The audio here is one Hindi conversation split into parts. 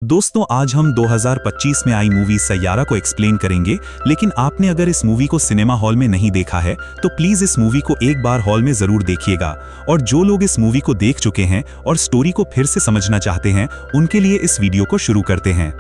दोस्तों आज हम 2025 में आई मूवी सैयारा को एक्सप्लेन करेंगे, लेकिन आपने अगर इस मूवी को सिनेमा हॉल में नहीं देखा है तो प्लीज इस मूवी को एक बार हॉल में जरूर देखिएगा। और जो लोग इस मूवी को देख चुके हैं और स्टोरी को फिर से समझना चाहते हैं उनके लिए इस वीडियो को शुरू करते हैं।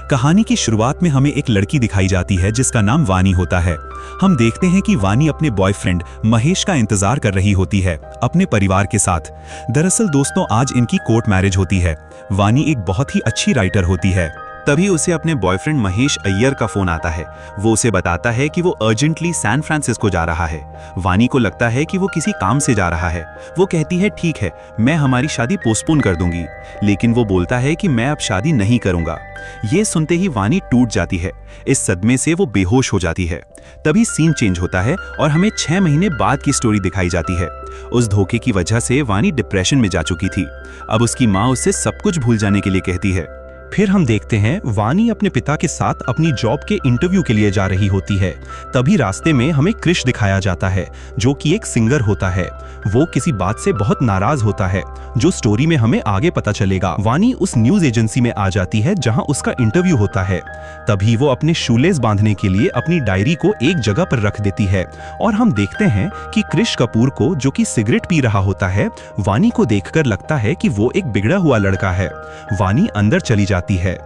कहानी की शुरुआत में हमें एक लड़की दिखाई जाती है जिसका नाम वानी होता है। हम देखते हैं कि वानी अपने बॉयफ्रेंड महेश का इंतजार कर रही होती है अपने परिवार के साथ। दरअसल दोस्तों आज इनकी कोर्ट मैरिज होती है। वानी एक बहुत ही अच्छी राइटर होती है। तभी उसे अपने बॉयफ्रेंड महेश अय्यर का फोन आता है। वो उसे बताता है कि वो अर्जेंटली सैन फ्रांसिस्को जा रहा है। वानी को लगता है कि वो किसी काम से जा रहा है। वो कहती है ठीक है, मैं हमारी शादी पोस्टपोन कर दूंगी, लेकिन वो बोलता है कि मैं अब शादी नहीं करूंगा। ये सुनते ही वानी टूट जाती है। इस सदमे से वो बेहोश हो जाती है। तभी सीन चेंज होता है और हमें 6 महीने बाद की स्टोरी दिखाई जाती है। उस धोखे की वजह से वानी डिप्रेशन में जा चुकी थी। अब उसकी माँ उससे सब कुछ भूल जाने के लिए कहती है। फिर हम देखते हैं वानी अपने पिता के साथ अपनी जॉब के इंटरव्यू के लिए जा रही होती है। तभी रास्ते में हमें क्रिश दिखाया जाता है जो कि एक सिंगर होता है। वो किसी बात से बहुत नाराज होता है जो स्टोरी में हमें आगे पता चलेगा। वानी उस न्यूज एजेंसी में आ जाती है जहां उसका इंटरव्यू होता है। तभी वो अपने शूलेस बांधने के लिए अपनी डायरी को एक जगह पर रख देती है और हम देखते हैं कि क्रिश कपूर को, जो कि सिगरेट पी रहा होता है, वानी को देखकर लगता है कि वो एक बिगड़ा हुआ लड़का है। वानी अंदर चली जाती है,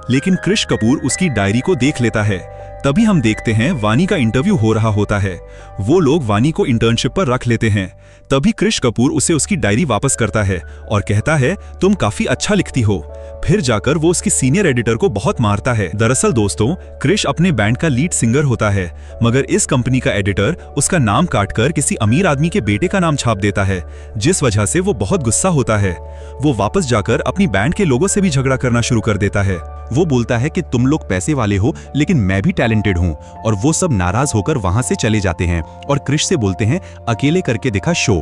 लेकिन क्रिश कपूर उसकी डायरी को देख लेता है। तभी हम देखते हैं वानी का इंटरव्यू हो रहा होता है। वो लोग वानी को इंटर्नशिप पर रख लेते हैं। तभी क्रिश कपूर उसे उसकी डायरी वापस करता है और कहता है तुम काफी अच्छा लिखती हो। फिर जाकर वो उसकी सीनियर एडिटर को बहुत मारता है। दरअसल दोस्तों क्रिश अपने बैंड का लीड सिंगर होता है, मगर इस कंपनी का एडिटर उसका नाम काटकर किसी अमीर आदमी के बेटे का नाम छाप देता है, जिस वजह से वो बहुत गुस्सा होता है। वो वापस जाकर अपनी बैंड के लोगों से भी झगड़ा करना शुरू कर देता है। वो बोलता है कि तुम लोग पैसे वाले हो लेकिन मैं भी टैलेंटेड हूँ, और वो सब नाराज होकर वहां से चले जाते हैं और क्रिश से बोलते हैं अकेले करके दिखा शो।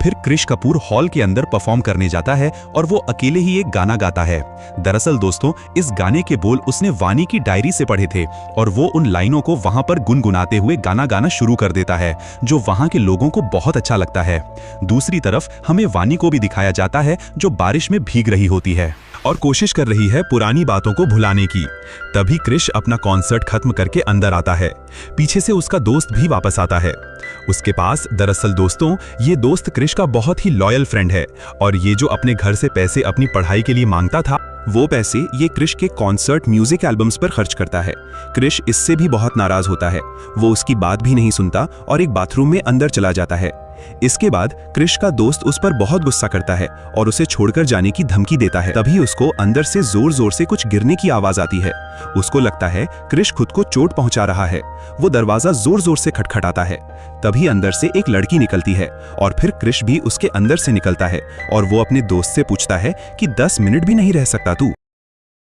फिर क्रिश कपूर हॉल के अंदर परफॉर्म करने जाता है और वो अकेले ही एक गाना गाता है। दरअसल दोस्तों इस गाने के बोल उसने वानी की डायरी से पढ़े थे और वो उन लाइनों को वहां पर गुनगुनाते हुए गाना गाना शुरू कर देता है, जो वहां के लोगों को बहुत अच्छा लगता है। दूसरी तरफ हमें वानी को भी दिखाया जाता है जो बारिश में भीग रही होती है और कोशिश कर रही है पुरानी बातों को भुलाने की। तभी क्रिश अपना कॉन्सर्ट खत्म करके अंदर आता है। पीछे से उसका दोस्त भी वापस आता है उसके पास। दरअसल दोस्तों ये दोस्त क्रिश का बहुत ही लॉयल फ्रेंड है, और ये जो अपने घर से पैसे अपनी पढ़ाई के लिए मांगता था, वो पैसे ये क्रिश के कॉन्सर्ट म्यूजिक एल्बम्स पर खर्च करता है। क्रिश इससे भी बहुत नाराज होता है। वो उसकी बात भी नहीं सुनता और एक बाथरूम में अंदर चला जाता है। इसके बाद क्रिश का दोस्त उस पर बहुत गुस्सा करता है और उसे छोड़कर जाने की धमकी देता है। तभी उसको अंदर से जोर जोर से कुछ गिरने की आवाज आती है। उसको लगता है क्रिश खुद को चोट पहुंचा रहा है। वो दरवाजा जोर जोर से खटखटाता है। तभी अंदर से एक लड़की निकलती है और फिर क्रिश भी उसके अंदर से निकलता है और वो अपने दोस्त से पूछता है कि 10 मिनट भी नहीं रह सकता तू।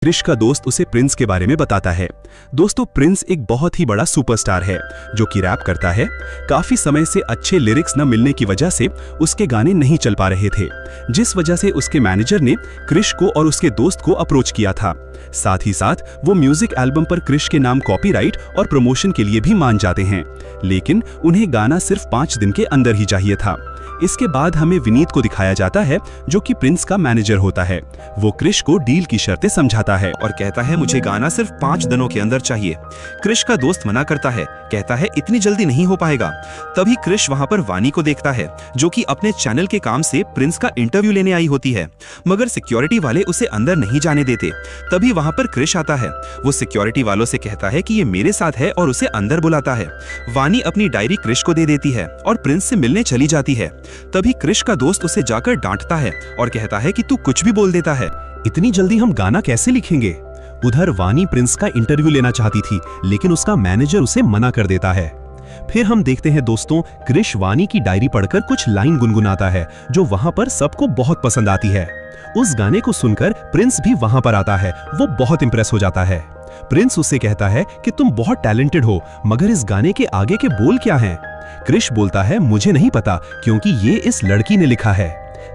क्रिश का दोस्त उसे प्रिंस के बारे में बताता है। दोस्तों प्रिंस एक बहुत ही बड़ा सुपरस्टार है जो कि रैप करता है। काफी समय से अच्छे लिरिक्स न मिलने की वजह से उसके गाने नहीं चल पा रहे थे, जिस वजह से उसके मैनेजर ने क्रिश को और उसके दोस्त को अप्रोच किया था। साथ ही साथ वो म्यूजिक एल्बम पर क्रिश के नाम कॉपीराइट और प्रमोशन के लिए भी मान जाते हैं, लेकिन उन्हें गाना सिर्फ 5 दिन के अंदर ही चाहिए था। इसके बाद हमें विनीत को दिखाया जाता है जो कि प्रिंस का मैनेजर होता है। वो क्रिश को डील की शर्तें समझाता है और कहता है मुझे गाना सिर्फ 5 दिनों के अंदर चाहिए। क्रिश का दोस्त मना करता है, कहता है इतनी जल्दी नहीं हो पाएगा। तभी क्रिश वहां पर वानी को देखता है जो कि अपने चैनल के काम से प्रिंस का इंटरव्यू लेने आई होती है, मगर सिक्योरिटी वाले उसे अंदर नहीं जाने देते। तभी वहां पर क्रिश आता है। वो सिक्योरिटी वालों से कहता है कि ये मेरे साथ है और उसे अंदर बुलाता है। वानी अपनी डायरी क्रिश को दे देती है और प्रिंस से मिलने चली जाती है। तभी क्रिश का दोस्त उसे जाकर डांटता है और कहता है कि तू कुछ भी बोल देता है, इतनी जल्दी हम गाना कैसे लिखेंगे। उधर वानी प्रिंस का इंटरव्यू लेना चाहती थी, लेकिन उसका मैनेजर उसे मना कर देता है। फिर हम देखते हैं दोस्तों क्रिश वानी की डायरी पढ़कर कुछ लाइन गुनगुनाता है जो वहां पर सबको बहुत पसंद आती है। उस गाने को सुनकर प्रिंस भी वहां पर आता है। वो बहुत इंप्रेस हो जाता है। प्रिंस उससे कहता है कि तुम बहुत टैलेंटेड हो, मगर इस गाने के आगे के बोल क्या हैं? क्रिश बोलता है मुझे नहीं पता, क्योंकि ये इस लड़की ने लिखा है।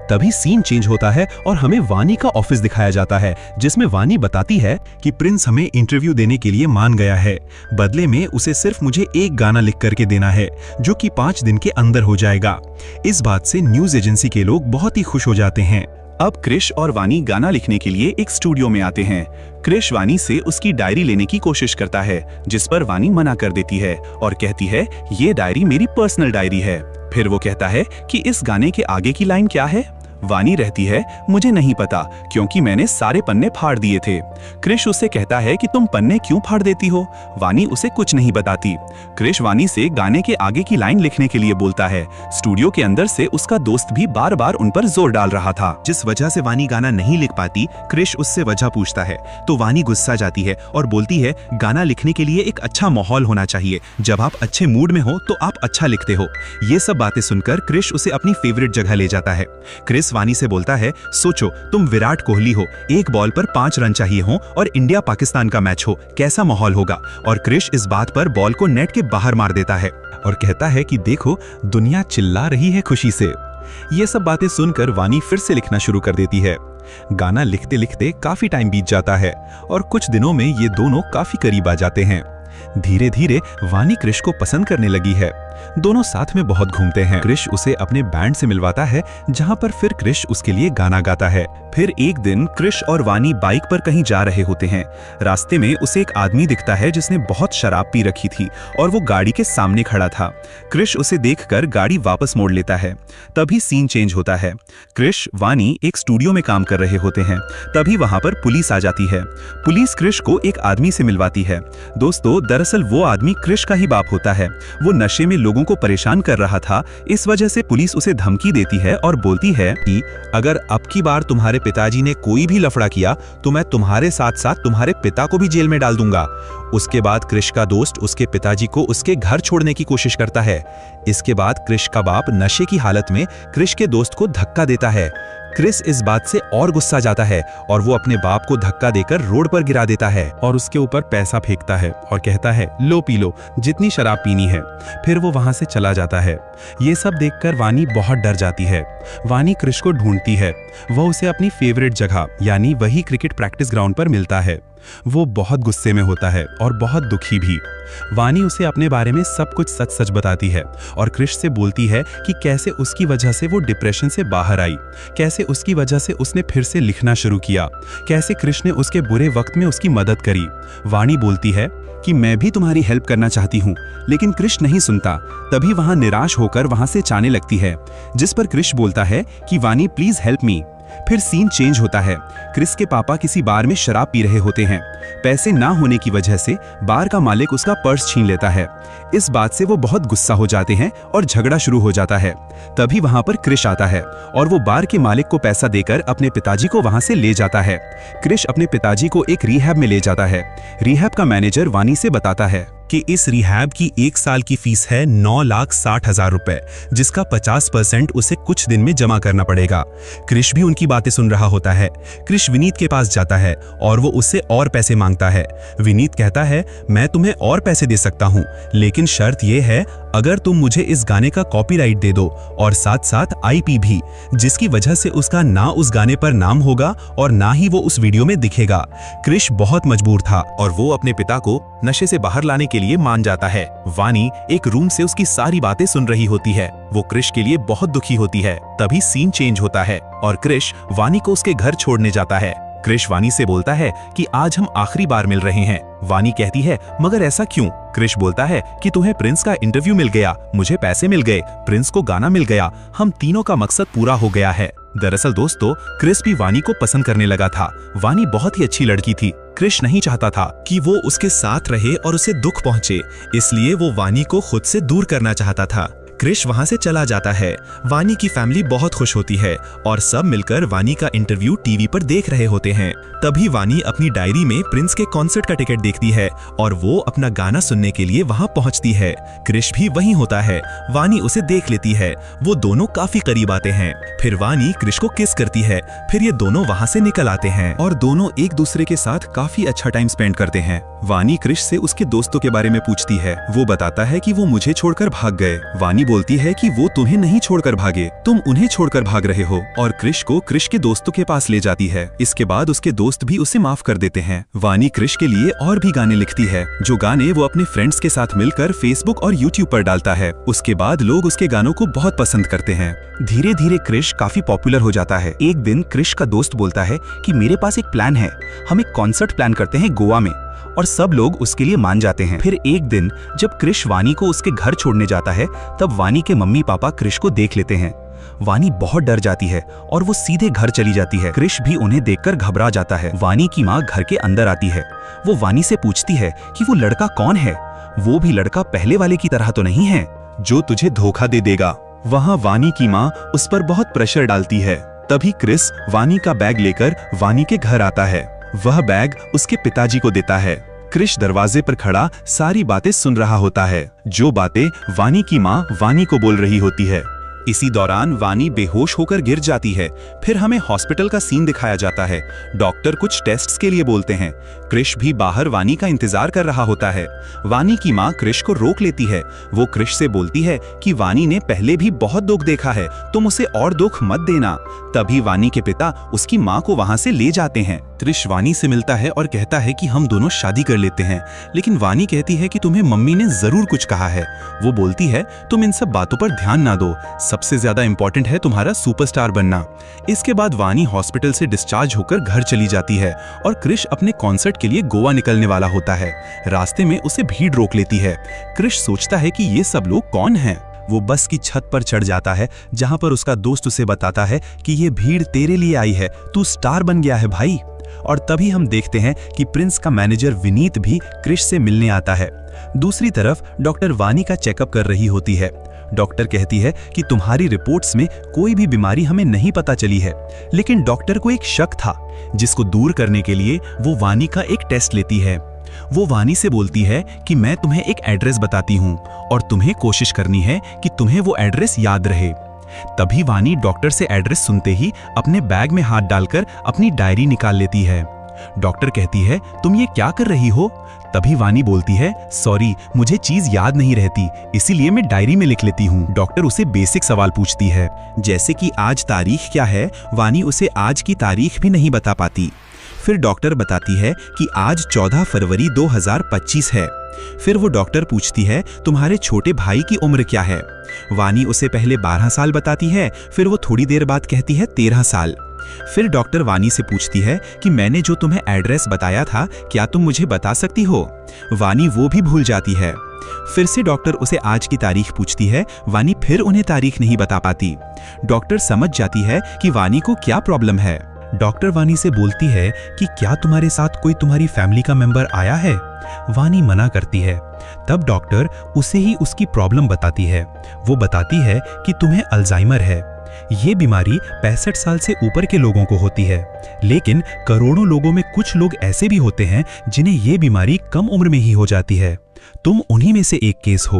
तभी सीन चेंज होता है और हमें वानी का ऑफिस दिखाया जाता है, जिसमें वानी बताती है कि प्रिंस हमें इंटरव्यू देने के लिए मान गया है। बदले में उसे सिर्फ मुझे एक गाना लिख करके देना है जो कि 5 दिन के अंदर हो जाएगा। इस बात से न्यूज एजेंसी के लोग बहुत ही खुश हो जाते हैं। अब क्रिश और वानी गाना लिखने के लिए एक स्टूडियो में आते हैं। क्रिश वानी से उसकी डायरी लेने की कोशिश करता है, जिस पर वानी मना कर देती है और कहती है ये डायरी मेरी पर्सनल डायरी है। फिर वो कहता है कि इस गाने के आगे की लाइन क्या है। वानी रहती है मुझे नहीं पता क्योंकि मैंने सारे पन्ने फाड़ दिए थे। क्रिश उससे कहता है कि तुम पन्ने क्यों फाड़ देती हो। वानी उसे कुछ नहीं बताती। क्रिश वानी से गाने के आगे की लाइन लिखने के लिए बोलता है। स्टूडियो के अंदर से उसका दोस्त भी बार बार उन पर जोर डाल रहा था, जिस वजह से वानी गाना नहीं लिख पाती। क्रिश उससे वजह पूछता है तो वानी गुस्सा जाती है और बोलती है गाना लिखने के लिए एक अच्छा माहौल होना चाहिए, जब आप अच्छे मूड में हो तो आप अच्छा लिखते हो। ये सब बातें सुनकर क्रिश उसे अपनी फेवरेट जगह ले जाता है। क्रिश वानी से बोलता है सोचो तुम विराट कोहली हो, एक बॉल पर 5 रन चाहिए हो और इंडिया पाकिस्तान का मैच हो, कैसा माहौल होगा। और क्रिश इस बात पर बॉल को नेट के बाहर मार देता है और कहता है कि देखो दुनिया चिल्ला रही है खुशी से। ये सब बातें सुनकर वानी फिर से लिखना शुरू कर देती है। गाना लिखते लिखते काफी टाइम बीत जाता है और कुछ दिनों में ये दोनों काफी करीब आ जाते हैं। धीरे धीरे वानी क्रिश को पसंद करने लगी है। दोनों साथ में बहुत घूमते हैं। क्रिश उसे अपने बैंड से मिलवाता है, जहां पर फिर क्रिश उसके लिए गाना गाता है। फिर एक दिन क्रिश और वानी बाइक पर कहीं जा रहे होते हैं। रास्ते में उसे एक आदमी दिखता है जिसने बहुत शराब पी रखी थी और वो गाड़ी के सामने खड़ा था। क्रिश उसे देखकर गाड़ी वापस मोड़ लेता है। तभी सीन चेंज होता है। क्रिश वानी एक स्टूडियो में काम कर रहे होते हैं। तभी वहां पर पुलिस आ जाती है। पुलिस क्रिश को एक आदमी से मिलवाती है। दोस्तों दरअसल वो आदमी क्रिश का ही बाप होता है। वो नशे में लोगों को परेशान कर रहा था। इस वजह से पुलिस उसे धमकी देती है और बोलती है कि अगर अब की बार तुम्हारे पिताजी ने कोई भी लफड़ा किया तो मैं तुम्हारे साथ साथ तुम्हारे पिता को भी जेल में डाल दूंगा। उसके बाद क्रिश का दोस्त उसके पिताजी को उसके घर छोड़ने की कोशिश करता है। इसके बाद क्रिश का बाप नशे की हालत में क्रिश के दोस्त को धक्का देता है। क्रिश इस बात से और गुस्सा जाता है और वो अपने बाप को धक्का देकर रोड पर गिरा देता है और उसके ऊपर पैसा फेंकता है और कहता है लो पी लो जितनी शराब पीनी है। फिर वो वहां से चला जाता है। ये सब देखकर वानी बहुत डर जाती है। वानी क्रिश को ढूंढती है। वह उसे अपनी फेवरेट जगह यानी वही क्रिकेट प्रैक्टिस ग्राउंड पर मिलता है। वो बहुत गुस्से में होता है और बहुत दुखी भी। वानी उसे अपने बारे में सब कुछ सच सच बताती है और क्रिश से बोलती है कि कैसे उसकी वजह से वो डिप्रेशन से बाहर आई, कैसे उसकी वजह से उसने फिर से लिखना शुरू किया, कैसे क्रिश ने उसके बुरे वक्त में उसकी मदद करी। वानी बोलती है कि मैं भी तुम्हारी हेल्प करना चाहती हूँ, लेकिन क्रिश नहीं सुनता। तभी वहां निराश होकर वहां से जाने लगती है, जिस पर क्रिश बोलता है कि वानी प्लीज हेल्प मी। फिर सीन चेंज होता है। क्रिस के पापा किसी बार में शराब पी रहे होते हैं। पैसे ना होने की वजह से बार का मालिक उसका पर्स छीन लेता है। इस बात से वो बहुत गुस्सा हो जाते हैं और झगड़ा शुरू हो जाता है। तभी वहां पर क्रिश आता है और वो बार के मालिक को पैसा देकर अपने पिताजी को वहां से ले जाता है। क्रिश अपने पिताजी को एक रिहैब में ले जाता है। रिहैब का मैनेजर वानी से बताता है कि इस रिहैब की 1 साल की फीस है 9,60,000 रुपए, जिसका 50% उसे कुछ दिन में जमा करना पड़ेगा। क्रिश भी उनकी बातें सुन रहा होता है। क्रिश विनीत के पास जाता है और वो उससे और पैसे मांगता है। विनीत कहता है मैं तुम्हें और पैसे दे सकता हूँ, लेकिन शर्त ये है अगर तुम मुझे इस गाने का कॉपीराइट दे दो और साथ साथ IP भी, जिसकी वजह से उसका ना उस गाने पर नाम होगा और ना ही वो उस वीडियो में दिखेगा। क्रिश बहुत मजबूर था और वो अपने पिता को नशे से बाहर लाने के लिए मान जाता है। वानी एक रूम से उसकी सारी बातें सुन रही होती है। वो क्रिश के लिए बहुत दुखी होती है। तभी सीन चेंज होता है और क्रिश वानी को उसके घर छोड़ने जाता है। क्रिश वानी से बोलता है कि आज हम आखिरी बार मिल रहे हैं। वानी कहती है मगर ऐसा क्यों? क्रिश बोलता है कि तुम्हें प्रिंस का इंटरव्यू मिल गया, मुझे पैसे मिल गए, प्रिंस को गाना मिल गया, हम तीनों का मकसद पूरा हो गया है। दरअसल दोस्तों क्रिश भी वानी को पसंद करने लगा था। वानी बहुत ही अच्छी लड़की थी। क्रिश नहीं चाहता था कि वो उसके साथ रहे और उसे दुख पहुंचे, इसलिए वो वानी को खुद से दूर करना चाहता था। क्रिश वहां से चला जाता है। वानी की फैमिली बहुत खुश होती है और सब मिलकर वानी का इंटरव्यू टीवी पर देख रहे होते हैं। तभी वानी अपनी डायरी में प्रिंस के कॉन्सर्ट का टिकट देखती है और वो अपना गाना सुनने के लिए वहां पहुंचती है। क्रिश भी वहीं होता है। वानी उसे देख लेती है। वो दोनों काफी करीब आते हैं। फिर वानी क्रिश को किस करती है। फिर ये दोनों वहां से निकल आते हैं और दोनों एक दूसरे के साथ काफी अच्छा टाइम स्पेंड करते हैं। वानी क्रिश से उसके दोस्तों के बारे में पूछती है। वो बताता है कि वो मुझे छोड़कर भाग गए। वानी बोलती है कि वो तुम्हें नहीं छोड़कर भागे, तुम उन्हें छोड़कर भाग रहे हो, और क्रिश को क्रिश के दोस्तों के पास ले जाती है। इसके बाद उसके दोस्त भी उसे माफ कर देते हैं। वानी क्रिश के लिए और भी गाने लिखती है, जो गाने वो अपने फ्रेंड्स के साथ मिलकर फेसबुक और यूट्यूब पर डालता है। उसके बाद लोग उसके गानों को बहुत पसंद करते हैं। धीरे धीरे क्रिश काफी पॉपुलर हो जाता है। एक दिन क्रिश का दोस्त बोलता है कि मेरे पास एक प्लान है, हम एक कॉन्सर्ट प्लान करते हैं गोवा में, और सब लोग उसके लिए मान जाते हैं। फिर एक दिन जब क्रिश वानी को उसके घर छोड़ने जाता है, तब वानी के मम्मी पापा क्रिश को देख लेते हैं। वानी बहुत डर जाती है और वो सीधे घर चली जाती है। क्रिश भी उन्हें देखकर घबरा जाता है। वानी की माँ घर के अंदर आती है। वो वानी से पूछती है कि वो लड़का कौन है, वो भी लड़का पहले वाले की तरह तो नहीं है जो तुझे धोखा दे देगा। वहाँ वानी की माँ उस पर बहुत प्रेशर डालती है। तभी क्रिस वानी का बैग लेकर वानी के घर आता है। वह बैग उसके पिताजी को देता है। क्रिश दरवाजे पर खड़ा सारी बातें सुन रहा होता है, जो बातें वानी की माँ वानी को बोल रही होती है। इसी दौरान वानी बेहोश होकर गिर जाती है। फिर हमें हॉस्पिटल का सीन दिखाया जाता है। डॉक्टर कुछ टेस्ट्स के लिए बोलते हैं। क्रिश भी बाहर वानी का इंतजार कर रहा होता है। वानी की माँ क्रिश को रोक लेती है। वो क्रिश से बोलती है कि वानी ने पहले भी बहुत दुख देखा है, तुम उसे और दुख मत देना। तभी वानी के पिता उसकी माँ को वहां से ले जाते हैं। क्रिश वानी से मिलता है और कहता है कि हम दोनों शादी कर लेते हैं, लेकिन वानी कहती है कि तुम्हें मम्मी ने जरूर कुछ कहा है। वो बोलती है तुम इन सब बातों पर ध्यान ना दो, सबसे ज्यादा इंपॉर्टेंट है तुम्हारा सुपरस्टार बनना। इसके बाद वानी हॉस्पिटल से डिस्चार्ज होकर घर चली जाती है और क्रिश अपने कॉन्सर्ट के लिए गोवा निकलने वाला होता है। रास्ते में उसे भीड़ रोक लेती है। क्रिश सोचता है कि ये सब लोग कौन हैं। वो बस की छत पर चढ़ जाता है, जहां पर उसका दोस्त उसे बताता है कि ये भीड़ तेरे लिए आई है, तू स्टार बन गया है भाई। और तभी हम देखते हैं कि प्रिंस का मैनेजर विनीत भी क्रिश से मिलने आता है। दूसरी तरफ डॉक्टर वानी का चेकअप कर रही होती है। डॉक्टर कहती है कि तुम्हारी रिपोर्ट्स में कोई भी बीमारी हमें नहीं पता चली है, लेकिन डॉक्टर को एक शक था, जिसको दूर करने के लिए वो वानी का एक टेस्ट लेती है। वो वानी से बोलती है कि मैं तुम्हें एक एड्रेस बताती हूँ और तुम्हें कोशिश करनी है कि तुम्हें वो एड्रेस याद रहे। तभी वानी डॉक्टर से एड्रेस सुनते ही अपने बैग में हाथ डालकर अपनी डायरी निकाल लेती है। डॉक्टर कहती है तुम ये क्या कर रही हो? तभी वानी बोलती है सॉरी, मुझे चीज याद नहीं रहती, इसीलिए मैं डायरी में लिख लेती हूँ। डॉक्टर उसे बेसिक सवाल पूछती है, जैसे कि आज तारीख क्या है। वानी उसे आज की तारीख भी नहीं बता पाती। फिर डॉक्टर बताती है कि आज 14 फरवरी 2025 है। फिर वो डॉक्टर पूछती है तुम्हारे छोटे भाई की उम्र क्या है। वानी उसे पहले 12 साल बताती है, फिर वो थोड़ी देर बाद कहती है 13 साल। फिर डॉक्टर वानी से पूछती है कि मैंने जो तुम्हें एड्रेस बताया था, क्या तुम मुझे बता सकती हो? वानी वो भी भूल जाती है। फिर से डॉक्टर उसे आज की तारीख पूछती है। वानी फिर उन्हें तारीख नहीं बता पाती। डॉक्टर समझ जाती है कि वानी को क्या प्रॉब्लम है। डॉक्टर वानी से बोलती है कि क्या तुम्हारे साथ कोई तुम्हारी फैमिली का मेंबर आया है? वानी मना करती है। तब डॉक्टर उसे ही उसकी प्रॉब्लम बताती है। वो बताती है कि तुम्हें अल्जाइमर है। ये बीमारी 65 साल से ऊपर के लोगों को होती है, लेकिन करोड़ों लोगों में कुछ लोग ऐसे भी होते हैं जिन्हें ये बीमारी कम उम्र में ही हो जाती है। तुम उन्हीं में से एक केस हो।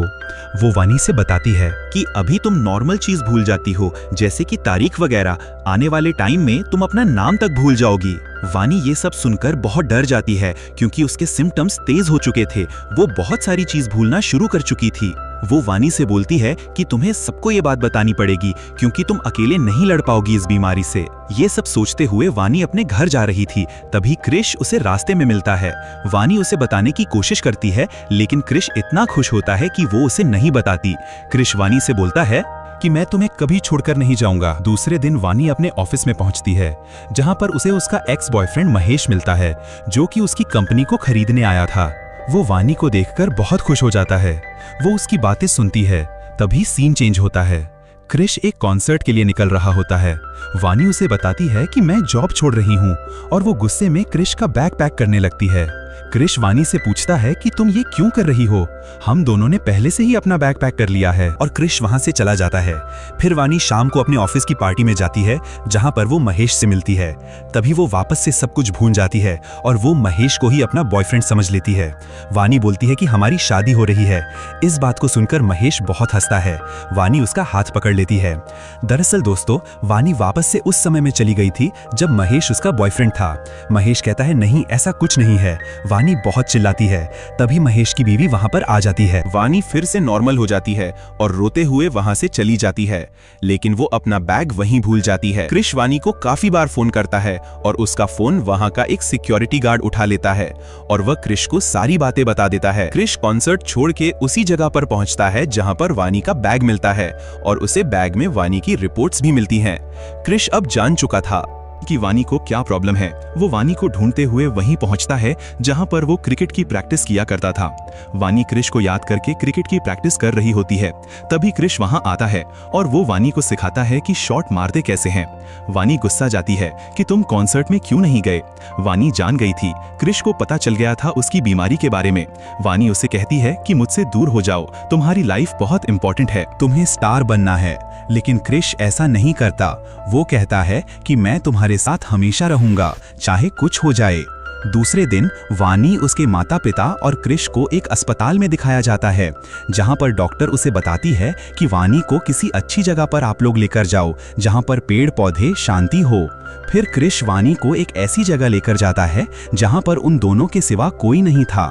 वो वानी से बताती है कि अभी तुम नॉर्मल चीज भूल जाती हो, जैसे कि तारीख वगैरह। आने वाले टाइम में तुम अपना नाम तक भूल जाओगी। वानी ये सब सुनकर बहुत डर जाती है, क्योंकि उसके सिम्टम्स तेज हो चुके थे। वो बहुत सारी चीज भूलना शुरू कर चुकी थी। वो वानी से बोलती है कि तुम्हें सबको ये बात बतानी पड़ेगी, क्योंकि तुम अकेले नहीं लड़ पाओगी इस बीमारी से। ये सब सोचते हुए वानी अपने घर जा रही थी। तभी क्रिश उसे रास्ते में मिलता है। वानी उसे बताने की कोशिश करती है, लेकिन क्रिश इतना खुश होता है कि वो उसे नहीं बताती। क्रिश वानी से बोलता है कि मैं तुम्हें कभी छोड़कर नहीं जाऊंगा। दूसरे दिन वानी अपने ऑफिस में पहुंचती है, जहां पर उसे उसका एक्स बॉयफ्रेंड महेश मिलता है, जो कि उसकी कंपनी को खरीदने आया था। वो वानी को देखकर बहुत खुश हो जाता है। वो उसकी बातें सुनती है। तभी सीन चेंज होता है। क्रिश एक कॉन्सर्ट के लिए निकल रहा होता है। वानी उसे बताती है कि मैं जॉब छोड़ रही हूँ, और वो गुस्से में क्रिश का बैग पैक करने लगती है। क्रिश वानी से पूछता है कि तुम ये क्यों कर रही हो? हम दोनों ने पहले से ही अपना बैग पैक कर लिया है। और क्रिश वहां से चला जाता है। फिर वानी शाम को अपने ऑफिस की पार्टी में जाती है, जहां पर वो महेश से मिलती है। तभी वो वापस से सब कुछ भूल जाती है और वो महेश को ही अपना बॉयफ्रेंड समझ लेती है। वानी बोलती है कि हमारी शादी हो रही है। इस बात को सुनकर महेश बहुत हंसता है। वानी उसका हाथ पकड़ लेती है। दरअसल दोस्तों, वानी वापस से उस समय में चली गई थी जब महेश उसका बॉयफ्रेंड था। महेश कहता है नहीं, ऐसा कुछ नहीं है। वानी बहुत चिल्लाती है। तभी महेश की बीवी वहां पर आ जाती है। वानी फिर से नॉर्मल हो जाती है और रोते हुए वहां से चली जाती है, लेकिन वो अपना बैग वहीं भूल जाती है। क्रिश वानी को काफी बार फोन करता है और उसका फोन वहां का एक सिक्योरिटी गार्ड उठा लेता है और वह क्रिश को सारी बातें बता देता है। क्रिश कॉन्सर्ट छोड़ के उसी जगह पर पहुंचता है जहां पर वानी का बैग मिलता है और उसे बैग में वानी की रिपोर्ट्स भी मिलती हैं। क्रिश अब जान चुका था कि वानी को क्या प्रॉब्लम है। वो वानी को ढूंढते हुए वहीं पहुंचता है जहां पर वो क्रिकेट की प्रैक्टिस किया करता था। वानी क्रिश को याद करके क्रिकेट की प्रैक्टिस कर रही होती है। तभी क्रिश वहां आता है और वो वानी को सिखाता है कि शॉट मारते कैसे हैं। वानी गुस्सा जाती है कि तुम कॉन्सर्ट में क्यों नहीं गए। वानी जान गई थी, क्रिश को पता चल गया था उसकी बीमारी के बारे में। वानी उसे कहती है कि मुझसे दूर हो जाओ, तुम्हारी लाइफ बहुत इंपॉर्टेंट है, तुम्हें स्टार बनना है। लेकिन क्रिश ऐसा नहीं करता। वो कहता है कि मैं तुम्हारे साथ हमेशा रहूंगा, चाहे कुछ हो जाए। दूसरे दिन वानी, उसके माता पिता और क्रिश को एक अस्पताल में दिखाया जाता है, जहां पर डॉक्टर उसे बताती है कि वानी को किसी अच्छी जगह पर आप लोग लेकर जाओ जहां पर पेड़ पौधे, शांति हो। फिर क्रिश वानी को एक ऐसी जगह लेकर जाता है जहां पर उन दोनों के सिवा कोई नहीं था।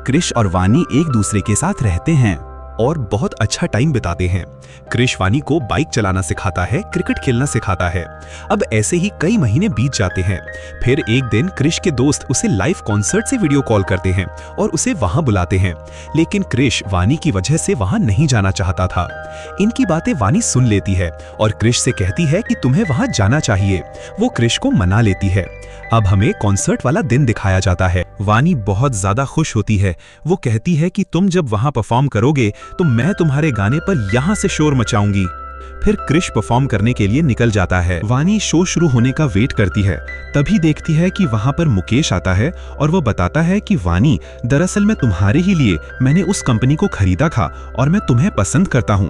क्रिश और वानी एक दूसरे के साथ रहते हैं और बहुत अच्छा टाइम बिताते हैं। क्रिश वानी को बाइक चलाना सिखाता है, क्रिकेट खेलना सिखाता है। अब ऐसे ही कई महीने बीत जाते हैं। फिर एक दिन क्रिश के दोस्त उसे लाइव कॉन्सर्ट से वीडियो कॉल करते हैं और उसे वहां बुलाते हैं, लेकिन क्रिश वानी की वजह से वहां नहीं जाना चाहता था। इनकी बातें वानी सुन लेती है और क्रिश से कहती है कि तुम्हें वहां जाना चाहिए। वो क्रिश को मना लेती है। अब हमें कॉन्सर्ट वाला दिन दिखाया जाता है। वानी बहुत ज्यादा खुश होती है। वो कहती है कि तुम जब वहां परफॉर्म करोगे तो मैं तुम्हारे गाने पर यहां से शोर मचाऊंगी। फिर क्रिश परफॉर्म करने के लिए निकल जाता है। वानी शो शुरू होने का वेट करती है। तभी देखती है कि वहां पर मुकेश आता है और वो बताता है कि वानी, दरअसल मैं तुम्हारे ही लिए मैंने उस कंपनी को खरीदा था और मैं तुम्हें पसंद करता हूं।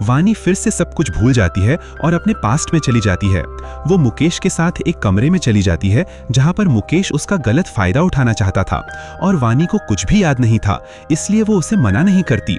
वानी फिर से सब कुछ भूल जाती है और अपने पास्ट में चली जाती है। वो मुकेश के साथ एक कमरे में चली जाती है जहां पर मुकेश उसका गलत फायदा उठाना चाहता था और वानी को कुछ भी याद नहीं था, इसलिए वो उसे मना नहीं करती।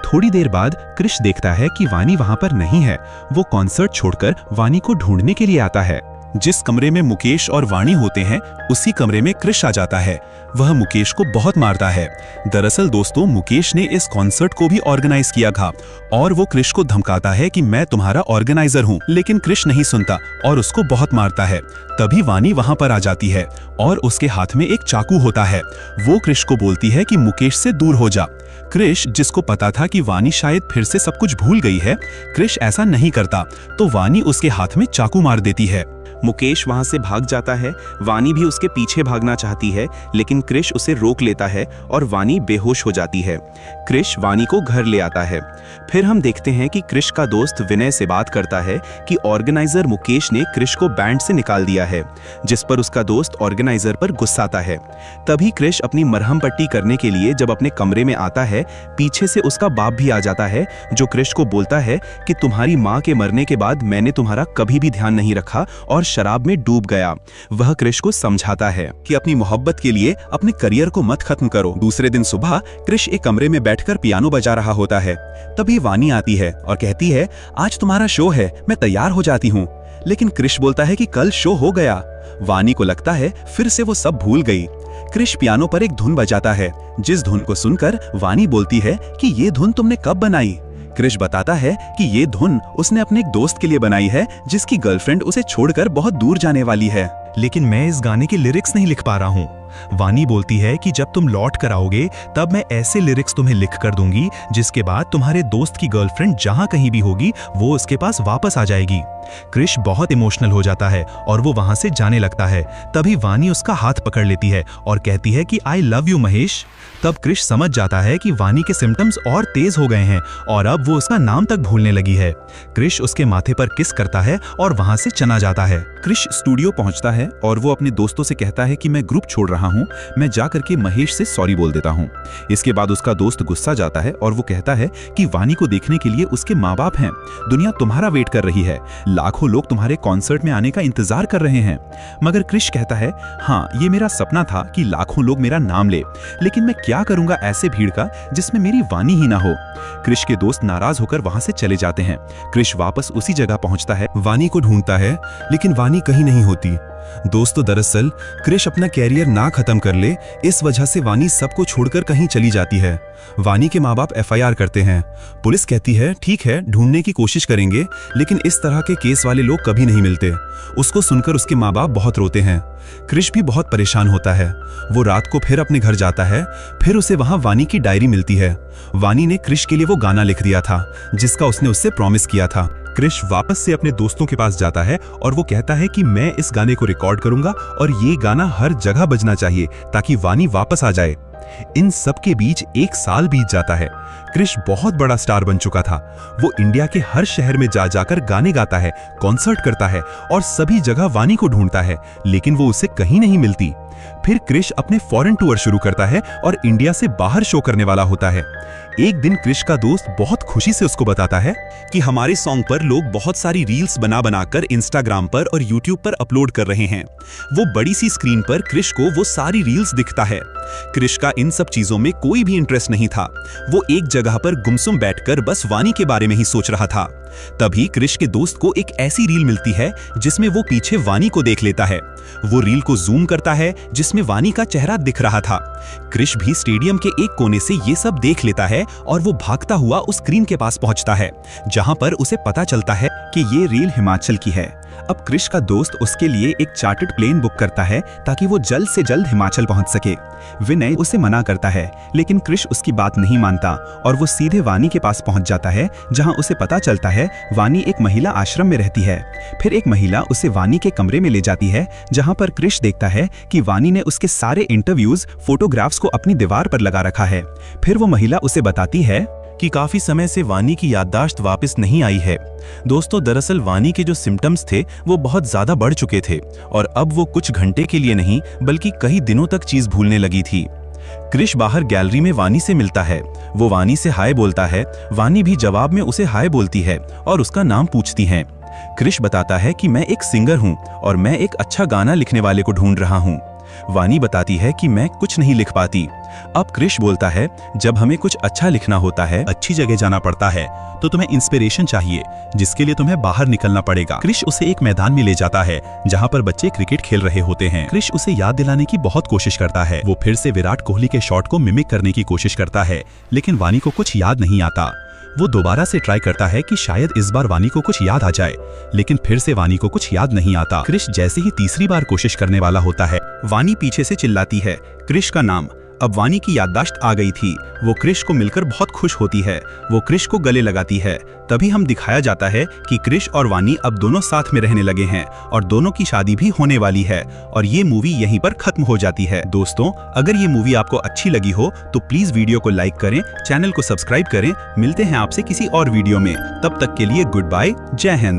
थोड़ी देर बाद क्रिश देखता है कि वानी वहां पर नहीं है। वो कॉन्सर्ट छोड़कर वानी को ढूंढने के लिए आता है। जिस कमरे में मुकेश और वाणी होते हैं, उसी कमरे में क्रिश आ जाता है। वह मुकेश को बहुत मारता है। दरअसल दोस्तों, मुकेश ने इस कॉन्सर्ट को भी ऑर्गेनाइज किया था और वो क्रिश को धमकाता है कि मैं तुम्हारा ऑर्गेनाइजर हूं, लेकिन क्रिश नहीं सुनता और उसको बहुत मारता है। तभी वानी वहां पर आ जाती है और उसके हाथ में एक चाकू होता है। वो क्रिश को बोलती है कि मुकेश से दूर हो जा। क्रिश, जिसको पता था कि वानी शायद फिर से सब कुछ भूल गई है, क्रिश ऐसा नहीं करता तो वानी उसके हाथ में चाकू मार देती है। मुकेश वहां से भाग जाता है। वानी भी उसके पीछे भागना चाहती है, लेकिन क्रिश उसे रोक लेता है और वानी बेहोश हो जाती है। क्रिश वानी को घर ले आता है। फिर हम देखते हैं कि क्रिश का दोस्त विनय से बात करता है कि ऑर्गेनाइजर मुकेश ने क्रिश को बैंड से निकाल दिया है, जिस पर उसका दोस्त ऑर्गेनाइजर पर गुस्साता है। तभी क्रिश अपनी मरहम पट्टी करने के लिए जब अपने कमरे में आता है, पीछे से उसका बाप भी आ जाता है, जो क्रिश को बोलता है कि तुम्हारी माँ के मरने के बाद मैंने तुम्हारा कभी भी ध्यान नहीं रखा और शराब में डूब गया। वह क्रिश को समझाता है कि अपनी मोहब्बत के लिए अपने करियर को मत खत्म करो। दूसरे दिन सुबह क्रिश एक कमरे में बैठकर पियानो बजा रहा होता है। तभी वानी आती है और कहती है, आज तुम्हारा शो है, मैं तैयार हो जाती हूँ। लेकिन क्रिश बोलता है कि कल शो हो गया। वानी को लगता है फिर से वो सब भूल गई। क्रिश पियानो पर एक धुन बजाता है, जिस धुन को सुनकर वानी बोलती है कि ये धुन तुमने कब बनाई। क्रिश बताता है कि ये धुन उसने अपने एक दोस्त के लिए बनाई है, जिसकी गर्लफ्रेंड उसे छोड़कर बहुत दूर जाने वाली है। लेकिन मैं इस गाने के लिरिक्स नहीं लिख पा रहा हूँ। वानी बोलती है कि जब तुम लौट कर आओगे तब मैं ऐसे लिरिक्स तुम्हें लिख कर दूंगी जिसके बाद तुम्हारे दोस्त की गर्लफ्रेंड जहां कहीं भी होगी वो उसके पास वापस आ जाएगी। क्रिश बहुत इमोशनल हो जाता है और वो वहां से जाने लगता है। तभी वानी उसका हाथ पकड़ लेती है और कहती है कि आई लव यू महेश। तब क्रिश समझ जाता है कि वानी के सिम्टम्स और तेज हो गए हैं और अब वो उसका नाम तक भूलने लगी है। क्रिश उसके माथे पर किस करता है और वहां से चला जाता है। क्रिश स्टूडियो पहुंचता है और वो अपने दोस्तों से कहता है कि मैं ग्रुप छोड़ रहा हूं, मैं जाकर के महेश से सॉरी बोल देता हूं। इसके बाद उसका दोस्त गुस्सा जाता है और वो कहता है कि वानी को देखने के लिए उसके माँ बाप हैं, दुनिया तुम्हारा वेट कर रही है, लाखों लोग तुम्हारे कॉन्सर्ट में आने का इंतजार कर रहे हैं। मगर क्रिश कहता है, हाँ ये मेरा सपना था कि लाखों लोग मेरा नाम ले, लेकिन मैं क्या करूंगा ऐसे भीड़ का जिसमें मेरी वानी ही ना हो। क्रिश के दोस्त नाराज होकर वहां से चले जाते हैं। क्रिश वापस उसी जगह पहुंचता है, वानी को ढूंढता है, लेकिन वानी कहीं नहीं होती। दोस्तों, दरअसल क्रिश अपना कैरियर ना खत्म कर ले, इस वजह से वानी सबको छोड़कर कहीं चली जाती है। वानी के माँ बाप एफआईआर करते हैं। पुलिस कहती है ठीक है, ढूंढने की कोशिश करेंगे, लेकिन इस तरह के केस वाले लोग कभी नहीं मिलते। उसको सुनकर उसके माँ बाप बहुत रोते हैं। क्रिश भी बहुत परेशान होता है। वो रात को फिर अपने घर जाता है। फिर उसे वहां वानी की डायरी मिलती है। वानी ने क्रिश के लिए वो गाना लिख दिया था जिसका उसने उससे प्रॉमिस किया था। क्रिश वापस से अपने दोस्तों के पास जाता है और वो कहता है कि मैं इस गाने को रिकॉर्ड करूंगा और ये गाना हर जगह बजना चाहिए ताकि वानी वापस आ जाए। इन सब के बीच 1 साल बीत जाता है। क्रिश बहुत बड़ा स्टार बन चुका था। वो इंडिया के हर शहर में जा जाकर गाने गाता है, कॉन्सर्ट करता है और सभी जगह वानी को ढूंढता है, लेकिन वो उसे कहीं नहीं मिलती। फिर क्रिश अपने फॉरेन टूर शुरू करता है और इंडिया से बाहर शो करने वाला होता है। एक दिन क्रिश का दोस्त बहुत खुशी से उसको बताता है कि हमारे सॉन्ग पर लोग बहुत सारी रील्स बनाकर इंस्टाग्राम पर और यूट्यूब पर अपलोड कर रहे हैं। वो बड़ी सी स्क्रीन पर क्रिश को वो सारी रील्स दिखता है। क्रिश का इन सब चीजों में कोई भी इंटरेस्ट नहीं था। वो एक जगह पर गुमसुम बैठकर बस वानी के बारे में ही सोच रहा था। तभी क्रिश के दोस्त को एक ऐसी रील मिलती है जिसमें वो पीछे वानी को देख लेता है। वो रील को जूम करता है जिसमें वानी का चेहरा दिख रहा था। क्रिश भी स्टेडियम के एक कोने से ये सब देख लेता है और वो भागता हुआ उस स्क्रीन के पास पहुंचता है जहां पर उसे पता चलता है कि ये रील हिमाचल की है। अब क्रिश का दोस्त उसके लिए एक चार्टर्ड प्लेन बुक करता है ताकि वो जल्द से जल्द हिमाचल पहुंच सके। विनय उसे मना करता है, लेकिन क्रिश उसकी बात नहीं मानता और वो सीधे वानी के पास पहुंच जाता है जहां उसे पता चलता है वानी एक महिला आश्रम में रहती है। फिर एक महिला उसे वानी के कमरे में ले जाती है जहां पर क्रिश देखता है कि वानी ने उसके सारे इंटरव्यूज, फोटोग्राफ्स को अपनी दीवार पर लगा रखा है। फिर वो महिला उसे बताती है कि काफी समय से वानी की याददाश्त वापस नहीं आई है। दोस्तों, दरअसल वानी के जो सिम्टम्स थे वो बहुत ज्यादा बढ़ चुके थे और अब वो कुछ घंटे के लिए नहीं बल्कि कई दिनों तक चीज भूलने लगी थी। क्रिश बाहर गैलरी में वानी से मिलता है। वो वानी से हाय बोलता है। वानी भी जवाब में उसे हाय बोलती है और उसका नाम पूछती है। क्रिश बताता है कि मैं एक सिंगर हूँ और मैं एक अच्छा गाना लिखने वाले को ढूंढ रहा हूँ। वानी बताती है कि मैं कुछ नहीं लिख पाती। अब क्रिश बोलता है, जब हमें कुछ अच्छा लिखना होता है, अच्छी जगह जाना पड़ता है, तो तुम्हें इंस्पिरेशन चाहिए, जिसके लिए तुम्हें बाहर निकलना पड़ेगा। क्रिश उसे एक मैदान में ले जाता है जहां पर बच्चे क्रिकेट खेल रहे होते हैं। क्रिश उसे याद दिलाने की बहुत कोशिश करता है। वो फिर से विराट कोहली के शॉट को मिमिक करने की कोशिश करता है, लेकिन वानी को कुछ याद नहीं आता। वो दोबारा से ट्राई करता है कि शायद इस बार वानी को कुछ याद आ जाए, लेकिन फिर से वानी को कुछ याद नहीं आता। क्रिश जैसे ही तीसरी बार कोशिश करने वाला होता है, वानी पीछे से चिल्लाती है क्रिश का नाम। अब वानी की याददाश्त आ गई थी। वो क्रिश को मिलकर बहुत खुश होती है। वो क्रिश को गले लगाती है। तभी हम दिखाया जाता है कि क्रिश और वानी अब दोनों साथ में रहने लगे हैं और दोनों की शादी भी होने वाली है और ये मूवी यहीं पर खत्म हो जाती है। दोस्तों, अगर ये मूवी आपको अच्छी लगी हो तो प्लीज वीडियो को लाइक करें, चैनल को सब्सक्राइब करें। मिलते हैं आपसे किसी और वीडियो में। तब तक के लिए गुड बाय, जय हिंद।